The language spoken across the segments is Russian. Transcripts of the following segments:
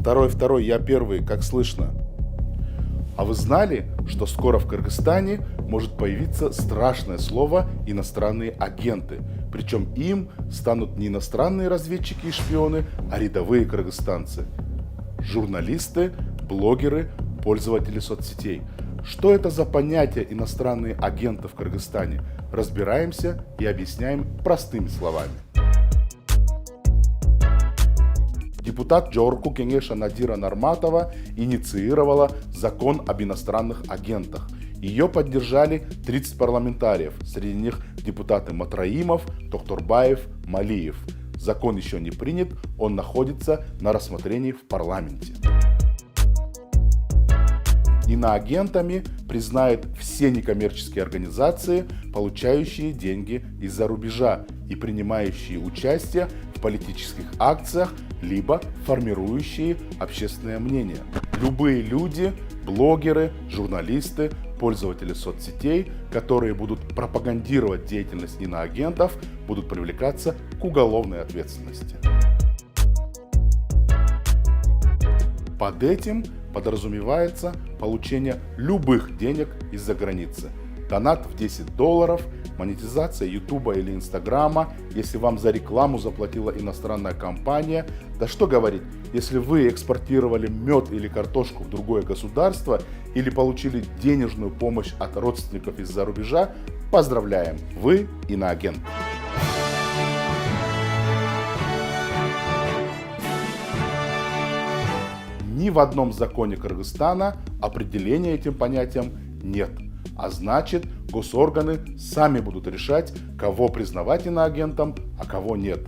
Второй, я первый, как слышно. А вы знали, что скоро в Кыргызстане может появиться страшное слово «иностранные агенты»? Причем им станут не иностранные разведчики и шпионы, а рядовые кыргызстанцы. Журналисты, блогеры, пользователи соцсетей. Что это за понятие «иностранные агенты» в Кыргызстане? Разбираемся и объясняем простыми словами. Депутат Жогорку Кеңеш Надира Нарматова инициировала закон об иностранных агентах. Ее поддержали 30 парламентариев, среди них депутаты Матраимов, Токторбаев, Малиев. Закон еще не принят, он находится на рассмотрении в парламенте. Иноагентами признают все некоммерческие организации, получающие деньги из-за рубежа и принимающие участие в политических акциях, либо формирующие общественное мнение. Любые люди, блогеры, журналисты, пользователи соцсетей, которые будут пропагандировать деятельность иноагентов, будут привлекаться к уголовной ответственности. Под этим подразумевается получение любых денег из-за границы. Донат в $10, монетизация Ютуба или Инстаграма, если вам за рекламу заплатила иностранная компания. Да что говорить, если вы экспортировали мед или картошку в другое государство или получили денежную помощь от родственников из-за рубежа, поздравляем, вы иноагент. Ни в одном законе Кыргызстана определения этим понятиям нет. А значит, госорганы сами будут решать, кого признавать иноагентом, а кого нет.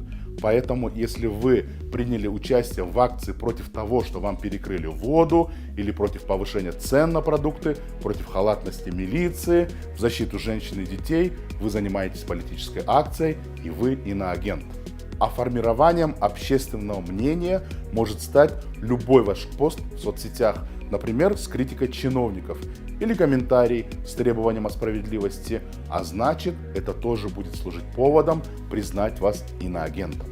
Поэтому, если вы приняли участие в акции против того, что вам перекрыли воду, или против повышения цен на продукты, против халатности милиции, в защиту женщин и детей, вы занимаетесь политической акцией, и вы иноагент. А формированием общественного мнения может стать любой ваш пост в соцсетях, например, с критикой чиновников, или комментарий с требованием о справедливости, а значит, это тоже будет служить поводом признать вас иноагентом.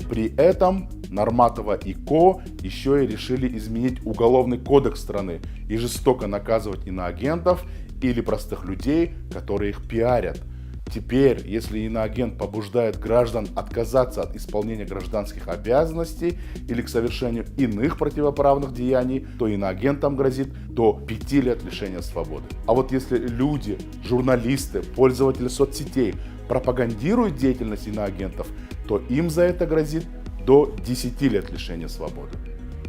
При этом Нарматова и Ко еще и решили изменить уголовный кодекс страны и жестоко наказывать иноагентов или простых людей, которые их пиарят. Теперь, если иноагент побуждает граждан отказаться от исполнения гражданских обязанностей или к совершению иных противоправных деяний, то иноагентам грозит до 5 лет лишения свободы. А вот если люди, журналисты, пользователи соцсетей пропагандируют деятельность иноагентов, то им за это грозит до 10 лет лишения свободы.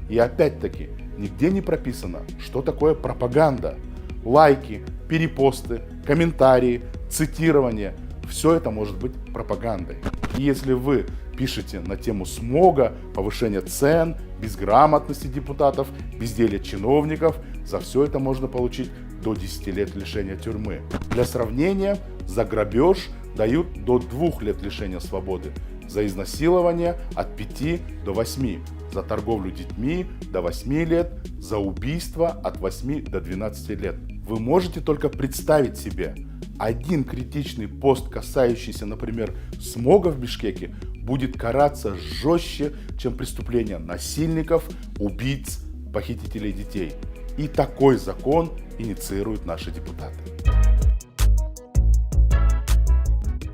И опять-таки, нигде не прописано, что такое пропаганда. Лайки, перепосты, комментарии, цитирование – все это может быть пропагандой. И если вы пишете на тему смога, повышения цен, безграмотности депутатов, безделья чиновников, за все это можно получить до 10 лет лишения тюрьмы. Для сравнения, за грабеж дают до 2 лет лишения свободы, за изнасилование от 5 до 8, за торговлю детьми до 8 лет, за убийство от 8 до 12 лет. Вы можете только представить себе, один критичный пост, касающийся, например, смога в Бишкеке, будет караться жестче, чем преступления насильников, убийц, похитителей детей. И такой закон инициируют наши депутаты.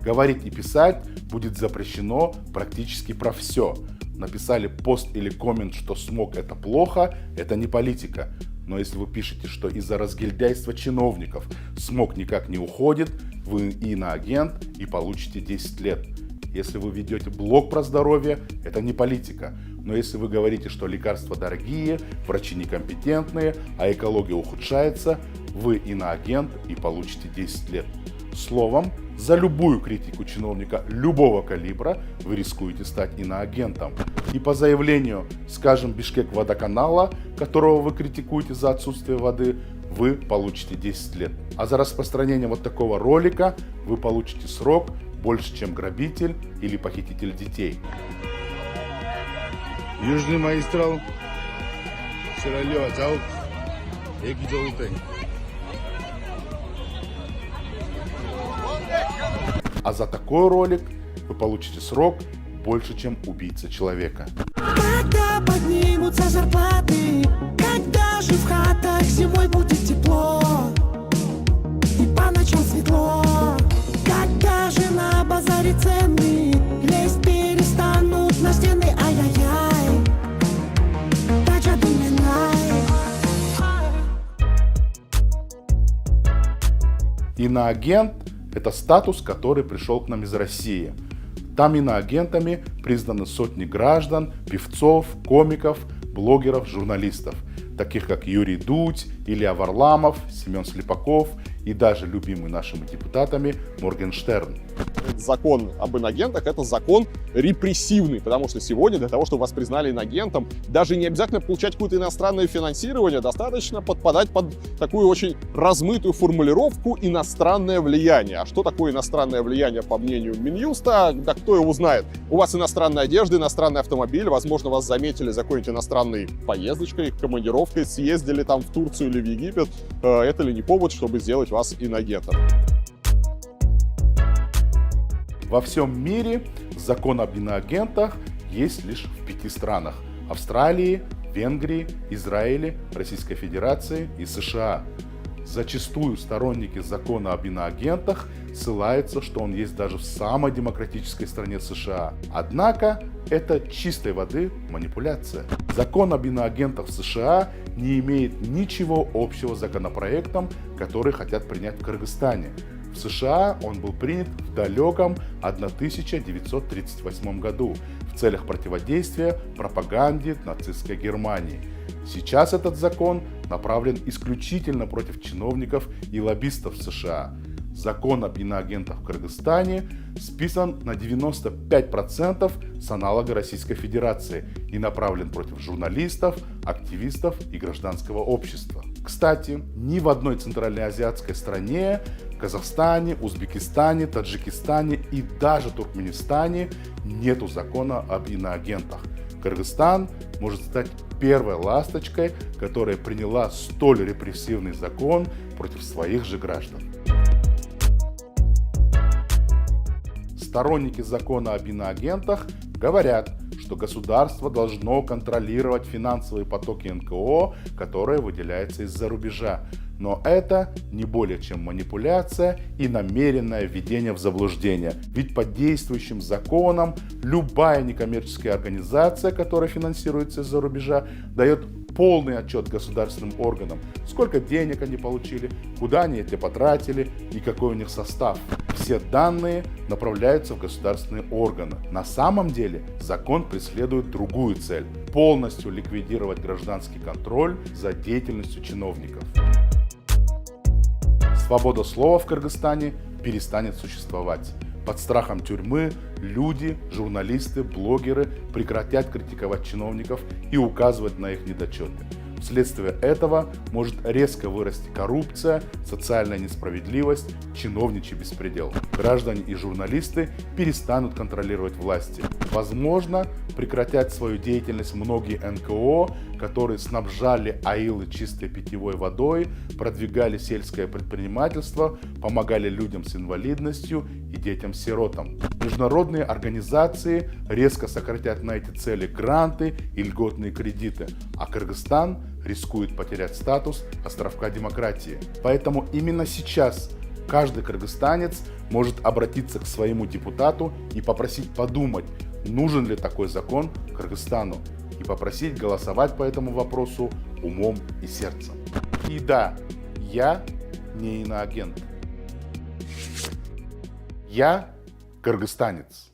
Говорить и писать будет запрещено практически про все. Написали пост или коммент, что смог это плохо, это не политика. Но если вы пишете, что из-за разгильдяйства чиновников смог никак не уходит, вы иноагент и получите 10 лет. Если вы ведете блог про здоровье, это не политика. Но если вы говорите, что лекарства дорогие, врачи некомпетентные, а экология ухудшается, вы иноагент и получите 10 лет. Словом, за любую критику чиновника любого калибра вы рискуете стать иноагентом. И по заявлению, скажем, Бишкек-водоканала, которого вы критикуете за отсутствие воды, вы получите 10 лет. А за распространение вот такого ролика вы получите срок больше, чем грабитель или похититель детей. Южный магистрал. А за такой ролик вы получите срок больше, чем убийца человека. Когда поднимутся зарплаты, когда же в хатах зимой будет тепло и по ночам светло, когда же на базаре цены лезть перестанут на стены, ай-яй-яй, тача думинай. Иноагент – это статус, который пришел к нам из России. Там иноагентами признаны сотни граждан, певцов, комиков, блогеров, журналистов, таких как Юрий Дудь, Илья Варламов, Семен Слепаков и даже любимый нашими депутатами Моргенштерн. Закон об инагентах — это закон репрессивный, потому что сегодня для того, чтобы вас признали инагентом, даже не обязательно получать какое-то иностранное финансирование, достаточно подпадать под такую очень размытую формулировку «иностранное влияние». А что такое иностранное влияние, по мнению Минюста? Да кто его знает? У вас иностранная одежда, иностранный автомобиль, возможно, вас заметили за какой-нибудь иностранной поездочкой, командировкой, съездили там в Турцию или в Египет. Это ли не повод, чтобы сделать вас инагентом? Во всем мире закон об иноагентах есть лишь в 5 странах: Австралии, Венгрии, Израиле, Российской Федерации и США. Зачастую сторонники закона об иноагентах ссылаются, что он есть даже в самой демократической стране США. Однако это чистой воды манипуляция. Закон об иноагентах в США не имеет ничего общего с законопроектом, который хотят принять в Кыргызстане. В США он был принят в далеком 1938 году в целях противодействия пропаганде нацистской Германии. Сейчас этот закон направлен исключительно против чиновников и лоббистов США. Закон об иноагентах в Кыргызстане списан на 95% с аналога Российской Федерации и направлен против журналистов, активистов и гражданского общества. Кстати, ни в одной центральноазиатской стране, Казахстане, Узбекистане, Таджикистане и даже Туркменистане нету закона об иноагентах. Кыргызстан может стать первой ласточкой, которая приняла столь репрессивный закон против своих же граждан. Сторонники закона об иноагентах говорят, что государство должно контролировать финансовые потоки НКО, которые выделяются из-за рубежа. Но это не более чем манипуляция и намеренное введение в заблуждение. Ведь по действующим законам любая некоммерческая организация, которая финансируется из-за рубежа, дает полный отчет государственным органам, сколько денег они получили, куда они это потратили и какой у них состав. Все данные направляются в государственные органы. На самом деле закон преследует другую цель – полностью ликвидировать гражданский контроль за деятельностью чиновников. Свобода слова в Кыргызстане перестанет существовать. Под страхом тюрьмы люди, журналисты, блогеры прекратят критиковать чиновников и указывать на их недочеты. Вследствие этого может резко вырасти коррупция, социальная несправедливость, чиновничий беспредел. Граждане и журналисты перестанут контролировать власти. Возможно, прекратят свою деятельность многие НКО, которые снабжали аилы чистой питьевой водой, продвигали сельское предпринимательство, помогали людям с инвалидностью и детям-сиротам. Международные организации резко сократят на эти цели гранты и льготные кредиты, а Кыргызстан рискует потерять статус островка демократии. Поэтому именно сейчас каждый кыргызстанец может обратиться к своему депутату и попросить подумать, нужен ли такой закон Кыргызстану, и попросить голосовать по этому вопросу умом и сердцем. И да, я не иноагент. Я кыргызстанец.